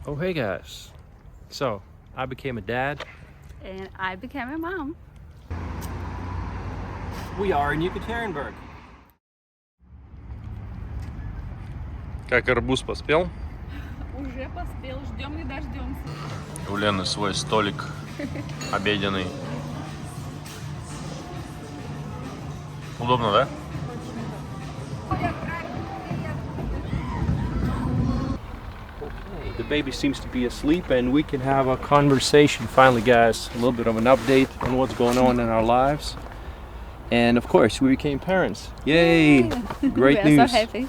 Oh hey guys, so I became a dad. And I became a mom. We are in Yekaterinburg. Как арбуз поспел? Уже поспел, ждем и дождемся. У Лены свой столик обеденный. Удобно, да? The baby seems to be asleep and we can have a conversation finally, guys. A little bit of an update on what's going on in our lives. And of course, we became parents. Yay! Great We are news. so happy.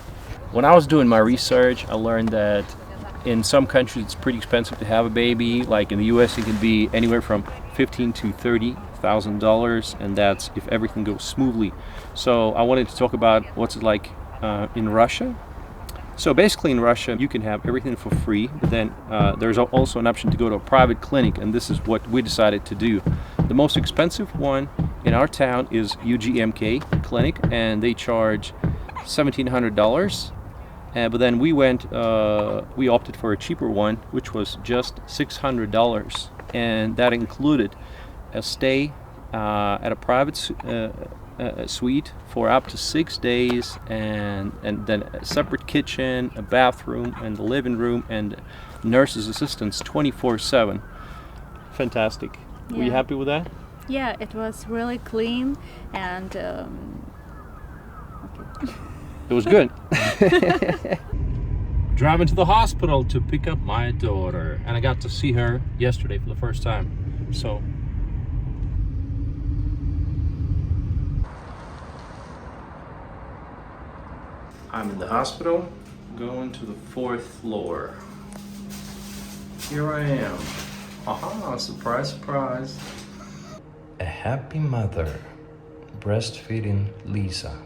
When I was doing my research, I learned that in some countries it's pretty expensive to have a baby. Like in the US, it can be anywhere from $15,000 to $30,000, and that's if everything goes smoothly. So I wanted to talk about what's it like in Russia. So basically in Russia you can have everything for free, but then there's also an option to go to a private clinic, and this is what we decided to do. The most expensive one in our town is UGMK clinic, and they charge $1,700. But then we opted for a cheaper one, which was just $600, and that included a stay at a private suite for up to 6 days, and then a separate kitchen, a bathroom, and the living room, and nurses' assistants 24/7. Fantastic. Were you Yeah. happy with that? Yeah, it was really clean and It was good. Driving to the hospital to pick up my daughter, and I got to see her yesterday for the first time. So I'm in the hospital, going to the 4th floor. Here I am. Aha, surprise, surprise. A happy mother breastfeeding Lisa.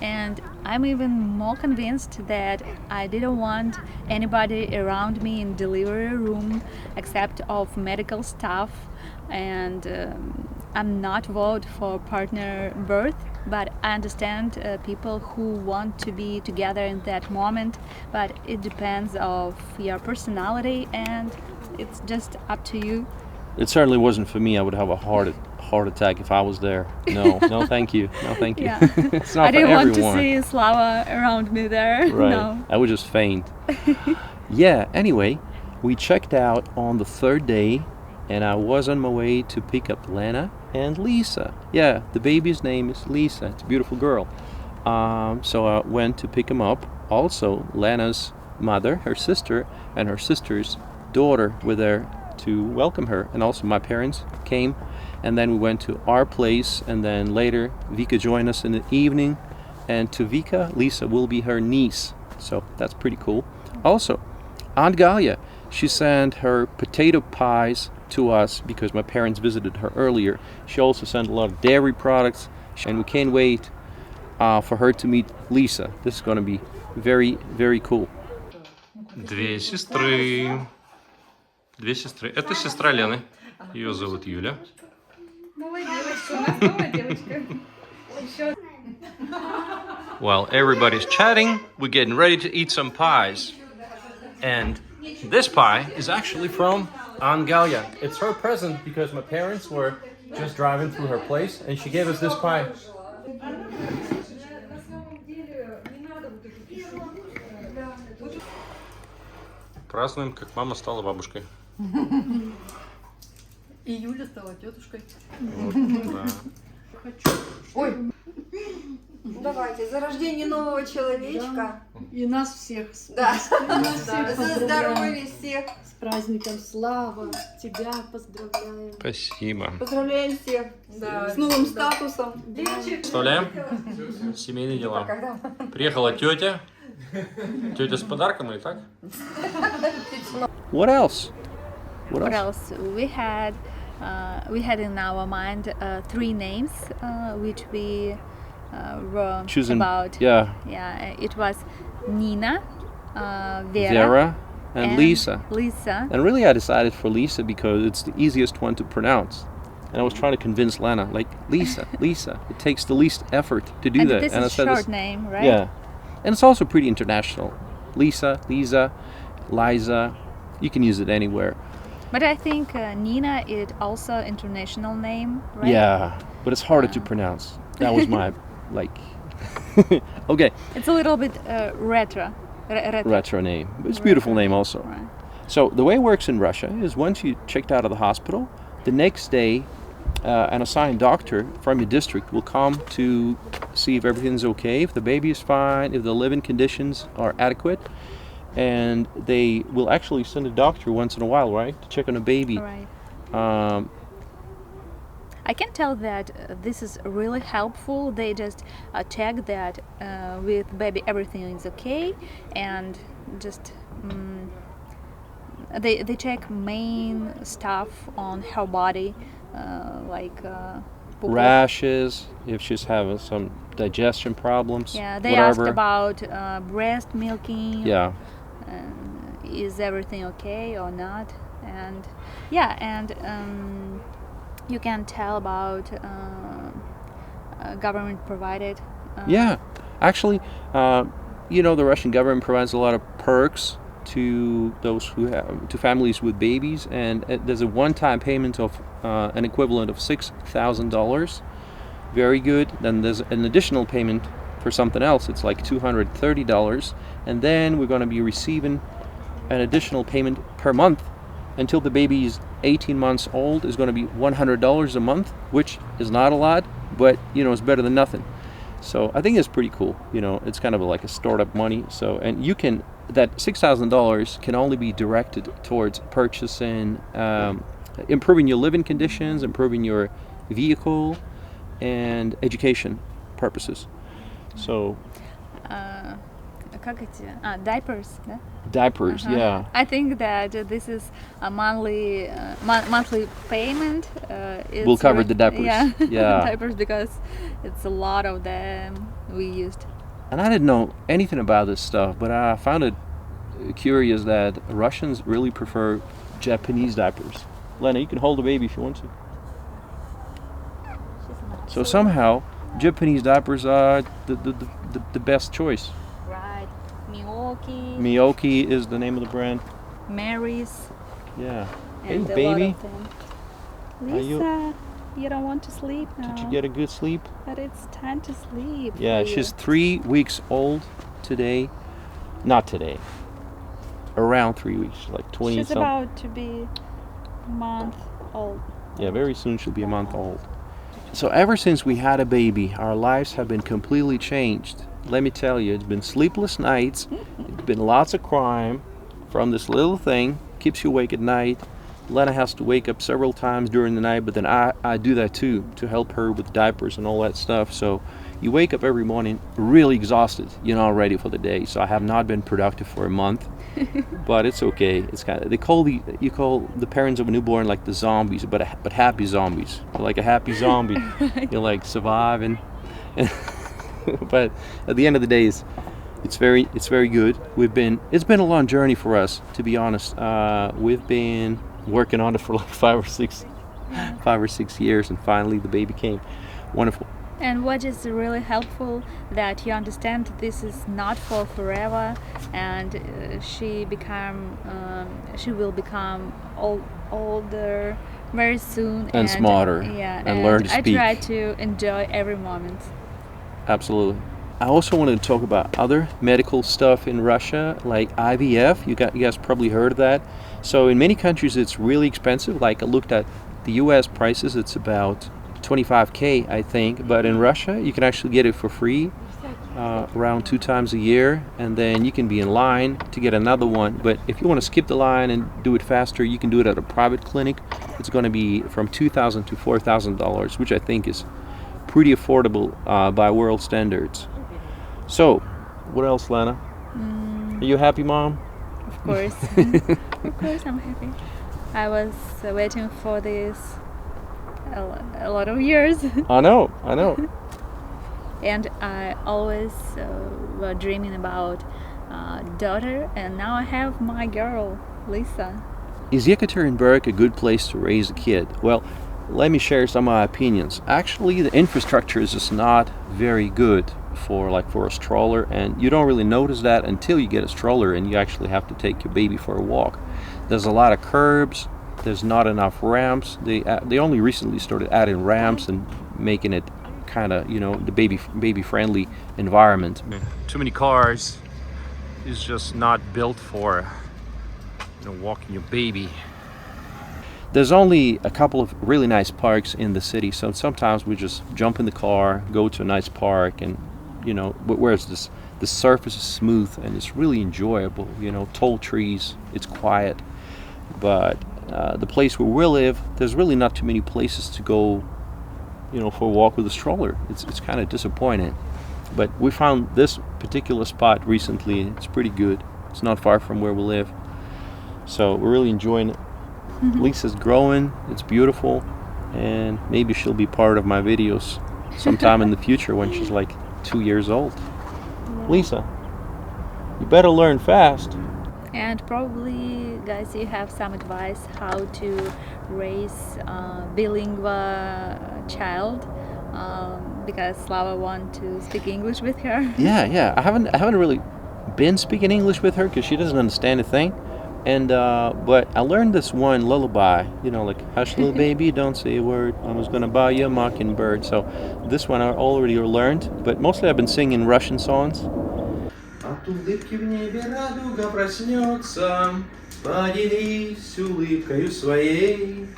and I'm even more convinced that I didn't want anybody around me in delivery room except of medical staff, and I'm not vote for partner birth, but I understand people who want to be together in that moment, but it depends of your personality and it's just up to you. It certainly wasn't for me. I would have a heart attack if I was there. No, no, thank you. No, thank you. Yeah. It's not I didn't for want everyone. to see Slava around me there. Right. No. I would just faint. Yeah, anyway, we checked out on the 3rd day, and I was on my way to pick up Lena and Lisa. Yeah, the baby's name is Lisa. It's a beautiful girl. So I went to pick them up. Also, Lena's mother, her sister, and her sister's daughter were there to welcome her. And also my parents came. And then we went to our place, and then later Vika joined us in the evening. And to Vika, Lisa will be her niece. So that's pretty cool. Also, Aunt Galia, she sent her potato pies to us because my parents visited her earlier. She also sent a lot of dairy products, and we can't wait for her to meet Lisa. This is going to be very, very cool. Две сестры. Две сестры. Это сестра Лены. Ее зовут Юля. While everybody's chatting, we're getting ready to eat some pies. And this pie is actually from Aunt Galia. It's her present because my parents were just driving through her place, and she gave us this pie. Празднуем, как мама стала бабушкой. И Юля стала тетушкой. Да. Ой, Давайте, за рождение нового человечка. и нас всех с Да. нас всех За поздравляем. здоровье всех. С праздником, Слава, тебя поздравляем. Спасибо. Поздравляем всех с новым статусом. Представляем? Семейные дела. Приехала тетя. Тетя с подарком, или так? What else? What else? We had in our mind 3 names which we were Choosing, about. yeah. Yeah, it was Nina, Vera and Lisa. Lisa. And really I decided for Lisa because it's the easiest one to pronounce. And I was trying to convince Lena, like, Lisa, Lisa. It takes the least effort to do And that. this And I is said short name, right? Yeah. And it's also pretty international. Lisa, Lisa, Liza. You can use it anywhere. But I think Nina is also international name, right? Yeah. But it's harder to pronounce. That was my, like... Okay. It's a little bit retro. Retro name. It's a beautiful name also. Right. So the way it works in Russia is once you checked out of the hospital, the next day an assigned doctor from your district will come to see if everything's okay, if the baby is fine, if the living conditions are adequate, and they will actually send a doctor once in a while, right, to check on a baby. Right. Um, I can tell that this is really helpful. They just check that with baby everything is okay, and just they check main stuff on her body, like rashes, if she's having some digestion problems. Yeah, they whatever. ask about breast milking. Yeah. Is everything okay or not? And yeah, and you can tell about government provided. Yeah, actually, the Russian government provides a lot of perks to those who have to families with babies, and there's a one-time payment of an equivalent of $6,000. Very good. Then there's an additional payment for something else. It's like $230, and then we're going to be receiving an additional payment per month until the baby is 18 months old. Is going to be $100 a month, which is not a lot, but it's better than nothing. So I think it's pretty cool. It's kind of like a startup money. So, and you can, that $6,000 can only be directed towards purchasing, improving your living conditions, improving your vehicle, and education purposes. So. Diapers, да? Diapers, yeah. I think that this is a monthly payment. We'll cover the diapers. Yeah, Yeah. diapers, because it's a lot of them we used. And I didn't know anything about this stuff, but I found it curious that Russians really prefer Japanese diapers. Lena, you can hold the baby if you want to. So somehow, Japanese diapers are the best choice. Right. Miyoki. Miyoki is the name of the brand. Mary's. Yeah. Hey, And a baby. lot of them. Lisa, you don't want to sleep now. Did you get a good sleep? But it's time to sleep. Yeah, for you. she's 3 weeks old today. Not today. Around 3 weeks, like 20 She's something. about to be a month old. Yeah, very soon she'll be a month old. So ever since we had a baby, our lives have been completely changed. Let me tell you, it's been sleepless nights. It's been lots of crime from this little thing. Keeps you awake at night. Lena has to wake up several times during the night, but then I do that too to help her with diapers and all that stuff. So you wake up every morning really exhausted. You're not ready for the day. So I have not been productive for a month, but it's okay. It's kind of, you call the parents of a newborn like the zombies, but happy zombies. You're like a happy zombie. You're like surviving. But at the end of the day, it's very good. It's been a long journey for us, to be honest. We've been working on it for like 5 or 6 years, and finally the baby came. Wonderful. And what is really helpful, that you understand this is not for forever, and she will become older very soon and smarter. Yeah, and learn to speak. I try to enjoy every moment. Absolutely. I also wanted to talk about other medical stuff in Russia, like IVF. You guys probably heard of that. So in many countries it's really expensive. Like I looked at the US prices, it's about $25,000, I think. But in Russia, you can actually get it for free, around 2 times a year, and then you can be in line to get another one. But if you want to skip the line and do it faster, you can do it at a private clinic. It's going to be from $2,000 to $4,000, which I think is pretty affordable by world standards. So, what else, Lena? Are you a happy mom? Of course. Of course I'm happy. I was waiting for this a lot of years. I know. And I always were dreaming about daughter, and now I have my girl, Lisa. Is Yekaterinburg a good place to raise a kid? Well, let me share some of my opinions. Actually, the infrastructure is just not very good for a stroller, and you don't really notice that until you get a stroller and you actually have to take your baby for a walk. There's a lot of curbs. There's not enough ramps. They only recently started adding ramps and making it kind of, the baby friendly environment. Too many cars is just not built for walking your baby. There's only a couple of really nice parks in the city, so sometimes we just jump in the car, go to a nice park, and where the surface is smooth and it's really enjoyable. Tall trees, it's quiet. But the place where we live, there's really not too many places to go, for a walk with a stroller. It's kind of disappointing. But we found this particular spot recently. It's pretty good. It's not far from where we live. So we're really enjoying it. Lisa's growing. It's beautiful. And maybe she'll be part of my videos sometime in the future when she's like 2 years old. Yeah. Lisa, you better learn fast. And probably, guys, you have some advice how to raise a bilingual child, because Slava wants to speak English with her. Yeah. I haven't really been speaking English with her because she doesn't understand a thing. And but I learned this one lullaby, like hush little baby, don't say a word. I was gonna buy you a mockingbird. So this one I already learned, but mostly I've been singing Russian songs. От улыбки в небе радуга проснется, поделись улыбкою своей,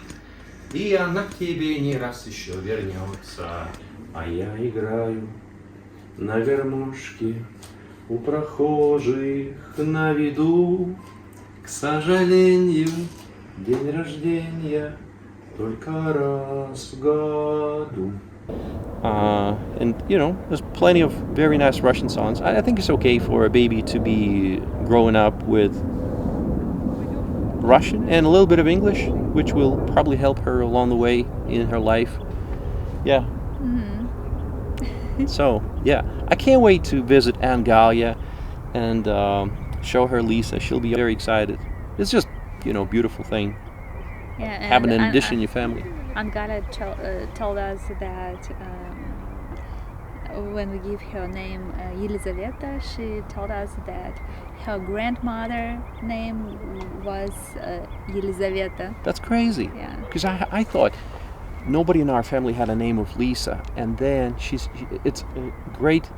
и она к тебе не раз еще вернется. А я играю на гармошке у прохожих на виду. К сожалению, день рождения только раз в году. And there's plenty of very nice Russian songs. I think it's okay for a baby to be growing up with Russian and a little bit of English, which will probably help her along the way in her life. Yeah. So, yeah, I can't wait to visit Aunt Galia and show her Lisa. She'll be very excited. It's just, beautiful thing. Yeah, having an addition in your family. Aunt Galia told us that when we give her name Yelizaveta, she told us that her grandmother name was Yelizaveta. That's crazy. Yeah. Because I thought nobody in our family had a name of Lisa, and then it's a great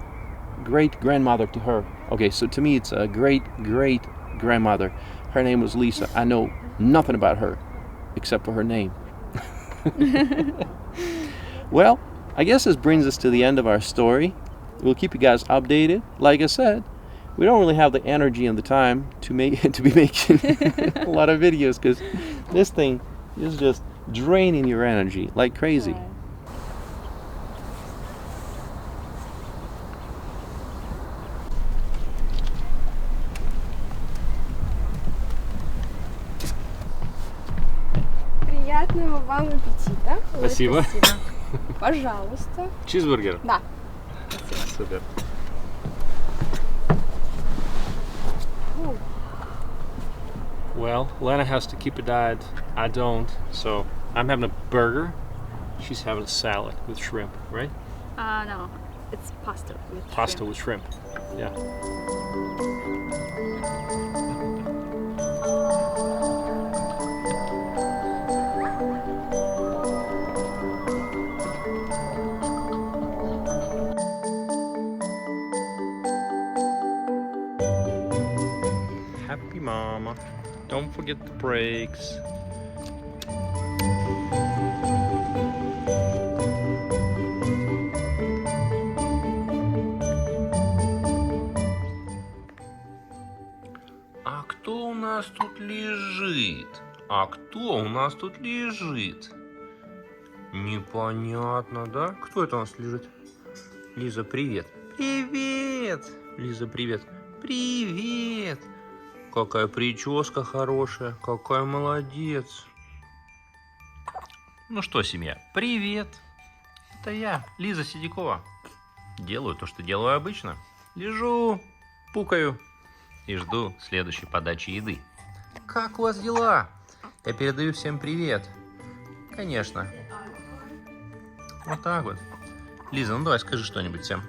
grandmother to her. Okay, so to me it's a great grandmother. Her name was Lisa. I know nothing about her except for her name. Well, I guess this brings us to the end of our story. We'll keep you guys updated. Like I said, we don't really have the energy and the time to be making a lot of videos because this thing is just draining your energy like crazy. Right. Приятного вам аппетита. Ой, Спасибо. спасибо. Пожалуйста. Чизбургер? Да. Супер. Well, Lena has to keep a diet. I don't. So I'm having a burger. She's having a salad with shrimp, right? No, it's pasta with Pasta shrimp. with shrimp. Yeah. Happy mama. Don't forget the brakes. А кто у нас тут лежит? Непонятно, да? Кто это у нас лежит? Лиза, привет. Привет. Лиза, привет. Привет. Какая прическа хорошая. Какая молодец. Ну что, семья, привет. Это я, Лиза Седякова. Делаю то, что делаю обычно. Лежу, пукаю. и жду следующей подачи еды. Как у вас дела? Я передаю всем привет. Конечно. Вот так вот. Лиза, ну давай скажи что-нибудь всем.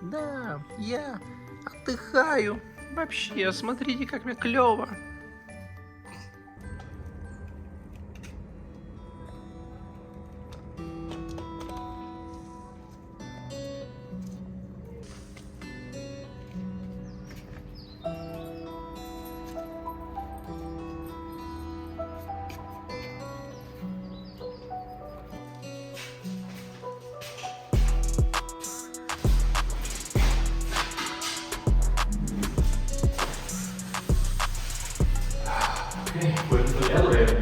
Да, я отдыхаю. Вообще, смотрите, как мне клево. Okay, wait for the elevator.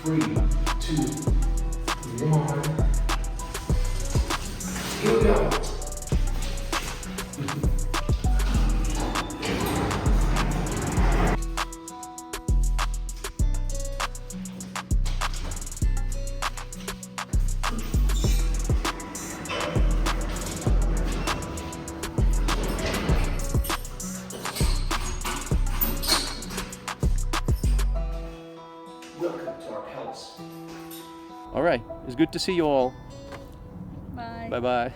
3, 2, 1. Here we go. Welcome to our palace. All right, it's good to see you all. Bye. Bye bye.